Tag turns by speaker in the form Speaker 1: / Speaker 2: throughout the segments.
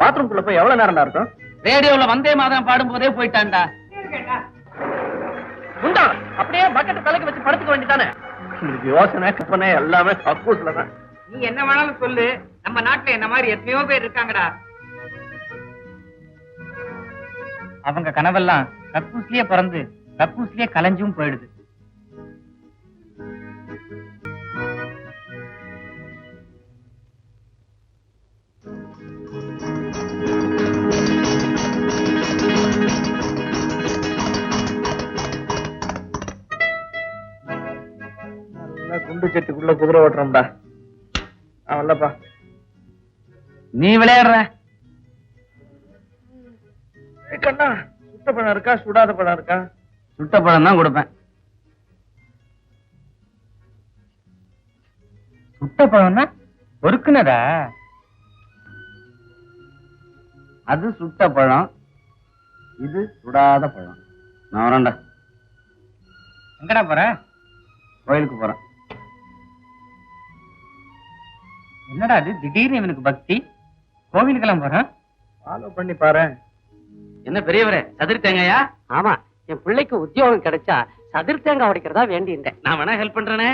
Speaker 1: பாத்ரூம்குள்ள போய் எவ்வளவு நேரம் இருக்கும்?
Speaker 2: ரேடியோல வந்தே மாதம் பாடும் போதே போயிட்டான்டா.
Speaker 1: உண்டா அப்படியே பக்கெட் தலைக்கு வச்சு படுத்துக்க வேண்டியதானே? யோசனை கற்பனை எல்லாமே கக்கூஸ்லதான்.
Speaker 3: நீ என்ன வேணாலும் சொல்லு, நம்ம நாட்டுல என்ன மாதிரி எத்தனையோ பேர் இருக்காங்கடா.
Speaker 2: அவங்க கனவெல்லாம் கக்கூஸ்லயே பிறந்து கக்கூஸ்லயே கலைஞ்சும் போயிடுது.
Speaker 1: குண்டு செட்டுக்குள்ள குதிரை ஓட்டுறோம்டா. அவன்லப்பா
Speaker 2: நீ விளையாடுற
Speaker 1: கண்ணா. சுட்ட பழம் இருக்கா சுடாத பழம் இருக்கா?
Speaker 2: சுட்ட பழம் தான் கொடுப்பேன். சுட்ட பழம்னா பொறுக்குனதா? அது சுட்ட பழம், இது சுடாத பழம். நான் வரேன்டா. எங்கடா போற? கோயிலுக்கு போறேன். என்னடா அது திடீர்னு இவனுக்கு பக்தி? கோவிலுக்கெல்லாம் போறான்.
Speaker 1: ஃபாலோ பண்ணி பாரு.
Speaker 2: என்ன பெரியவரே, சதுர் தேங்காயா?
Speaker 3: ஆமா, என் பிள்ளைக்கு உத்தியோகம் கிடைச்சா சதுர் தேங்காய் உடைக்கிறதா வேண்டியிருந்தேன்.
Speaker 2: நான் வேணா ஹெல்ப் பண்றேனே.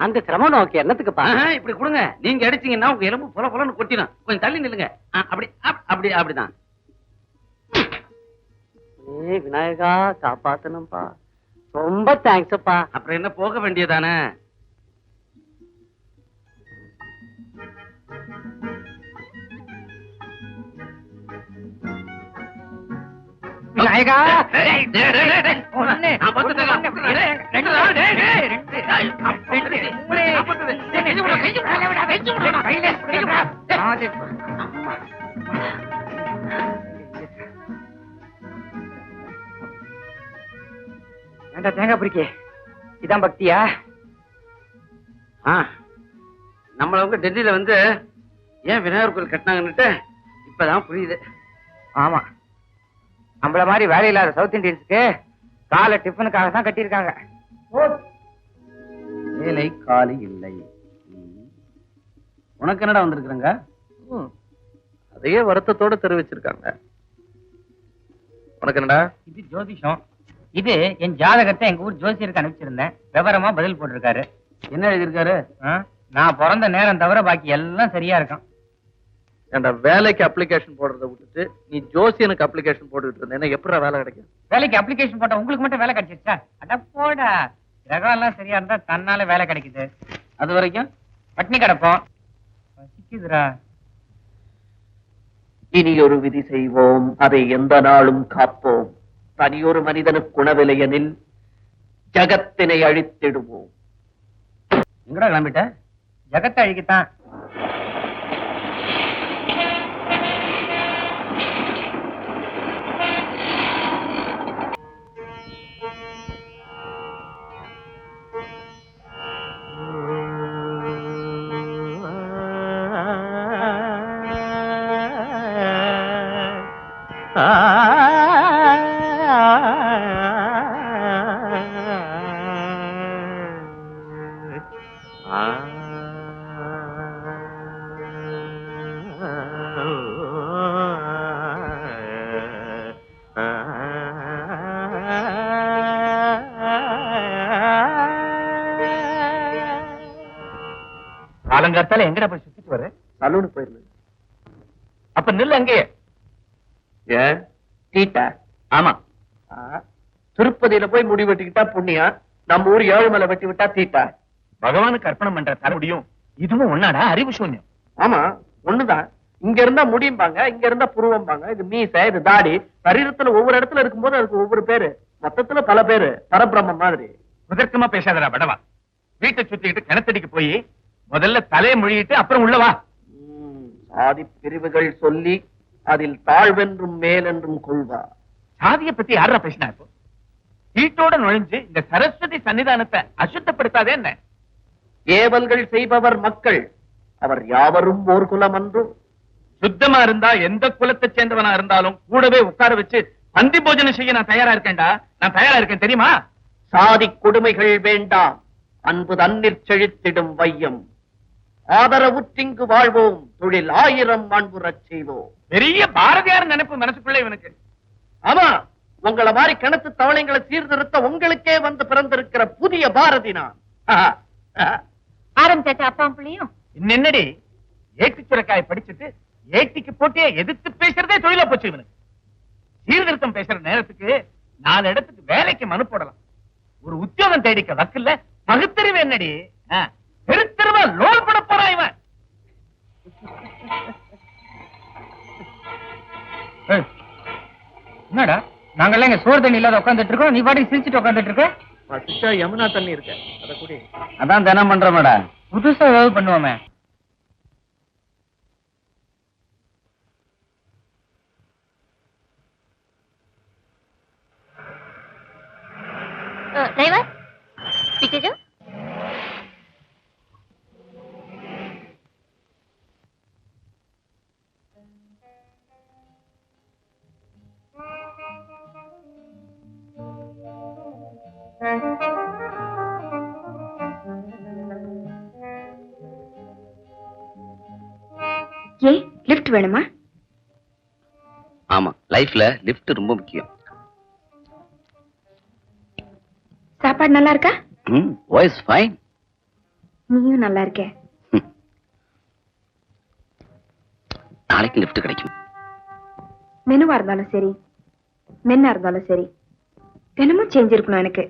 Speaker 3: அந்த சிரமம் நோக்கி என்னத்துக்கு பா?
Speaker 2: இப்படி கொடுங்க. நீங்க அடிச்சீங்கன்னா உங்க எலும்பு பொல பொலன்னு கொட்டிடும். கொஞ்சம் தள்ளி நில்லுங்க. அப்படி அப்படி அப்படிதான்.
Speaker 3: ஏ விநாயகா, காப்பாத்தணும்பா. ரொம்ப தேங்க்ஸ்ப்பா.
Speaker 2: அப்புறம் என்ன, போக வேண்டியதானே?
Speaker 3: விநாயகா, ஏண்டா தேங்காய் பிடிக்க, இதான் பக்தியா?
Speaker 2: நம்மளவங்க டெல்லியில வந்து ஏன் விநாயகர் கோயில் கட்டினாங்கன்னுட்டு இப்பதான் புரியுது.
Speaker 3: ஆமா, நம்மள மாதிரி வேலையில்லாத சவுத் இந்தியன்ஸுக்கு காலை டிஃபனுக்காக தான் கட்டியிருக்காங்க.
Speaker 2: வேலை காலி இல்லை. உனக்கு என்னடா வந்திருக்குறங்க?
Speaker 1: அதையே வருத்தத்தோட தெரிவிச்சிருக்காங்க. உனக்கு என்னடா?
Speaker 2: இது ஜோதிஷம். இது என் ஜாதகத்தை எங்க ஊர் ஜோசியருக்கு அனுப்பிச்சிருந்தேன். விவரமா பதில் போட்டிருக்காரு. என்ன எழுதியிருக்காரு? நான் பிறந்த நேரம் தவிர பாக்கி எல்லாம் சரியா இருக்கும்.
Speaker 1: ஏண்டா, வேலைக்கு அப்ளிகேஷன் போடுறத விட்டுட்டு நீ ஜோசியனுக்கு அப்ளிகேஷன் போட்டுட்டு இருந்தேன்னா எப்படா வேலை கிடைக்கும்?
Speaker 2: வேலைக்கு அப்ளிகேஷன் போட்டா உங்களுக்கு மட்டும் வேலை கிடைச்சிருச்சா? அட போடா, கிரகம் எல்லாம் சரியா இருந்தா தன்னால வேலை கிடைக்குது. அது வரைக்கும் பட்னி கிடப்போம். பசிக்குதுடா.
Speaker 1: இனி ஒரு விதி செய்வோம், அதை எந்த நாளும் காப்போம். தனியொரு மனிதனுக்கு உணவிலையெனில் ஜகத்தினை அழித்திடுவோம்.
Speaker 2: எங்கடா கிளம்பிட்ட? ஜகத்தை அழிக்கத்தான். காலங்காத்தால எங்கடா போய் சுத்திட்டு வர?
Speaker 1: சலூனுக்கு போயிருந்தேன்.
Speaker 2: அப்ப நில்லு அங்கேயே.
Speaker 1: ஏன் தீட்டா?
Speaker 2: ஆமா,
Speaker 1: திருப்பதியில போய் முடி வெட்டிக்கிட்டா புண்ணியா, நம்ம ஊர் ஏழுமலை வெட்டி விட்டா தீட்டா.
Speaker 2: பகவானுக்கு அர்ப்பணம் பண்ற தர முடியும். இதுவும் ஒன்னாடா? அறிவு சூன்யம்.
Speaker 1: ஆமா, ஒண்ணுதான். இங்க இருந்தா முடியும்பாங்க, இங்க இருந்தா புருவம்பாங்க. இது மீசை, இது தாடி. சரீரத்துல ஒவ்வொரு இடத்துல இருக்கும்போது அதுக்கு ஒவ்வொரு பேரு. மொத்தத்துல பல பேரு. பரபிரம்ம மாதிரி.
Speaker 2: முதற்கமா பேசாதடா படவா. வீட்டை சுத்திக்கிட்டு கிணத்தடிக்கு போய் முதல்ல தலையை மொழியிட்டு அப்புறம் உள்ளவா.
Speaker 1: சாதி பிரிவுகள் சொல்லி அதில் தாழ்வென்றும் மேலென்றும் கொள்வா.
Speaker 2: சாதியை பத்தி யாரா பேசினா? இப்போ வீட்டோட நுழைஞ்சு இந்த சரஸ்வதி சன்னிதானத்தை அசுத்தப்படுத்தாதே என்ன?
Speaker 1: ஏவல்கள் செய்பவர் மக்கள், அவர் யாவரும் ஓர் குலம் அன்று.
Speaker 2: சுத்தமா இருந்தா எந்த குலத்தை சேர்ந்தவனா இருந்தாலும் கூடவே உட்கார வச்சு பந்தி போஜனம் செய்ய நான் தயாரா இருக்கேன்டா. நான் தயாரா இருக்கேன், தெரியுமா?
Speaker 1: சாதி கொடுமைகள் வேண்டாம், அன்பு தண்ணீர் செழித்திடும் வையம். ஆதரவுற்றிங்கு வாழ்வோம், தொழில் 1000 மாண்புறச் செய்வோம்.
Speaker 4: பெரிய பாரதியார் நினைப்பு மனசுக்குள்ள இவனுக்கு.
Speaker 1: ஆமா, உங்கள மாதிரி கிணத்து தவளைங்களை சீர்திருத்த உங்களுக்கே வந்து பிறந்திருக்கிற புதிய பாரதி நான்.
Speaker 5: ஆரம்பிச்சாச்சு அப்பா பிள்ளையும்.
Speaker 4: என்னடி ஏட்டி சுரக்காய் படிச்சுட்டு ஏட்டிக்கு போட்டியே எதிர்த்து பேசுறதே தொழிலா போச்சு இவனுக்கு. சீர்திருத்தம் பேசுற நேரத்துக்கு 4 இடத்துக்கு வேலைக்கு மனு போடலாம். ஒரு உத்தியோகம் தேடிக்க வக்கில்ல பகுத்தறிவு என்னடி? பெருத்தருவா லோல் பண்ண போறான் இவன்.
Speaker 2: என்னடா நாங்கெல்லாம் இங்க சோறு தண்ணி இல்லாத உட்காந்துட்டு இருக்கோம், நீ பாட்டுக்கு சிரிச்சுட்டு உட்காந்துட்டு இருக்க.
Speaker 1: பசிச்சா யமுனா தண்ணி இருக்க, அத குடி.
Speaker 2: அதான் தினம் பண்றோமேடா, புதுசா ஏதாவது பண்ணுவோமே.
Speaker 5: டிரைவர் பிச்சேஜா.
Speaker 6: ஏன் லிஃப்ட் வேணுமா?
Speaker 7: ஆமா, லைஃப்ல லிஃப்ட் ரொம்ப முக்கியம்.
Speaker 6: சாப்பாடு நல்லா இருக்கா?
Speaker 7: Voice fine.
Speaker 6: நீயும் நல்லா இருக்க.
Speaker 7: நாளைக்கு லிஃப்ட் கிடைக்கும்.
Speaker 6: மெனுவா இருந்தாலும் சரி, மென்னா இருந்தாலும் சரி, தினமும் சேஞ்ச் இருக்கணும் எனக்கு.